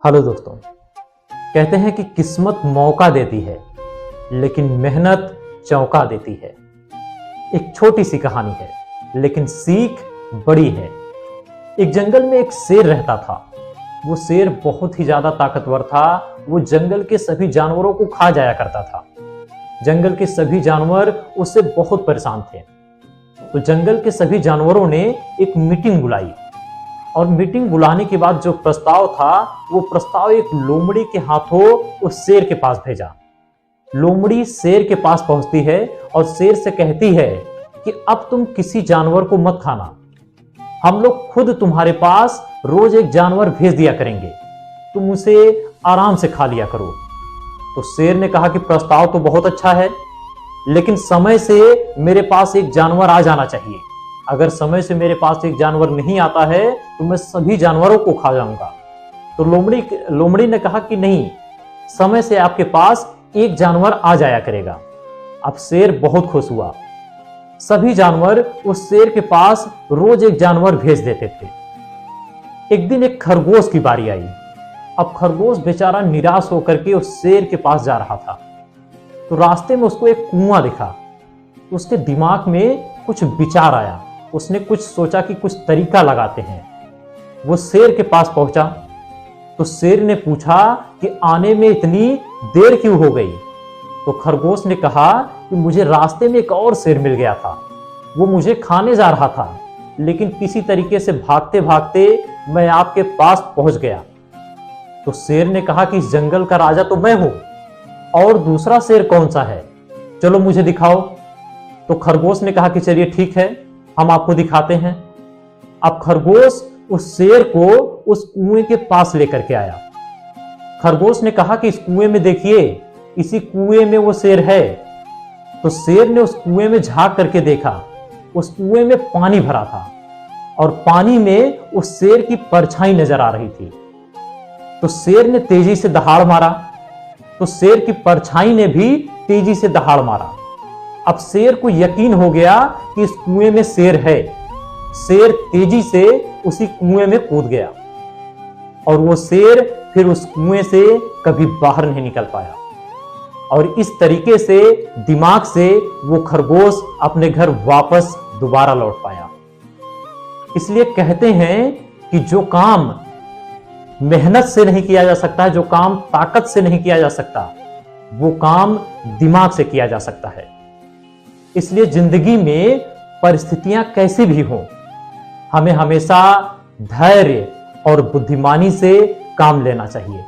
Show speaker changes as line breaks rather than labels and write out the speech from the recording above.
Hello दोस्तों। कहते हैं कि किस्मत मौका देती है लेकिन मेहनत चौंका देती है। एक छोटी सी कहानी है लेकिन सीख बड़ी है। एक जंगल में एक शेर रहता था। वो शेर बहुत ही ज्यादा ताकतवर था। वो जंगल के सभी जानवरों को खा जाया करता था। जंगल के सभी जानवर उससे बहुत परेशान थे। तो जंगल के सभी जानवरों ने एक मीटिंग बुलाई और मीटिंग बुलाने के बाद जो प्रस्ताव था वो प्रस्ताव एक लोमड़ी के हाथों उस शेर के पास भेजा। लोमड़ी शेर के पास पहुंचती है और शेर से कहती है कि अब तुम किसी जानवर को मत खाना, हम लोग खुद तुम्हारे पास रोज एक जानवर भेज दिया करेंगे, तुम उसे आराम से खा लिया करो। तो शेर ने कहा कि प्रस्ताव तो बहुत अच्छा है लेकिन समय से मेरे पास एक जानवर आ जाना चाहिए। अगर समय से मेरे पास एक जानवर नहीं आता है तो मैं सभी जानवरों को खा जाऊंगा। तो लोमड़ी ने कहा कि नहीं, समय से आपके पास एक जानवर आ जाया करेगा। अब शेर बहुत खुश हुआ। सभी जानवर उस शेर के पास रोज एक जानवर भेज देते थे। एक दिन एक खरगोश की बारी आई। अब खरगोश बेचारा निराश होकर के उस शेर के पास जा रहा था। तो रास्ते में उसको एक कुआं दिखा। उसके दिमाग में कुछ विचार आया। उसने कुछ सोचा कि कुछ तरीका लगाते हैं। वो शेर के पास पहुंचा तो शेर ने पूछा कि आने में इतनी देर क्यों हो गई। तो खरगोश ने कहा कि मुझे रास्ते में एक और शेर मिल गया था, वो मुझे खाने जा रहा था, लेकिन किसी तरीके से भागते भागते मैं आपके पास पहुंच गया। तो शेर ने कहा कि इस जंगल का राजा तो मैं हूं, और दूसरा शेर कौन सा है, चलो मुझे दिखाओ। तो खरगोश ने कहा कि चलिए ठीक है, हम आपको दिखाते हैं। अब खरगोश उस शेर को उस कुएं के पास लेकर के आया। खरगोश ने कहा कि इस कुएं में देखिए, इसी कुएं में वो शेर है। तो शेर ने उस कुएं में झांक करके देखा। उस कुएं में पानी भरा था और पानी में उस शेर की परछाई नजर आ रही थी। तो शेर ने तेजी से दहाड़ मारा। तो शेर की परछाई ने भी तेजी से दहाड़ मारा। अब शेर को यकीन हो गया कि इस कुएं में शेर है। शेर तेजी से उसी कुएं में कूद गया और वो शेर फिर उस कुएं से कभी बाहर नहीं निकल पाया। और इस तरीके से दिमाग से वो खरगोश अपने घर वापस दोबारा लौट पाया। इसलिए कहते हैं कि जो काम मेहनत से नहीं किया जा सकता, जो काम ताकत से नहीं किया जा सकता, वो काम दिमाग से किया जा सकता है। इसलिए जिंदगी में परिस्थितियां कैसी भी हों, हमें हमेशा धैर्य और बुद्धिमानी से काम लेना चाहिए।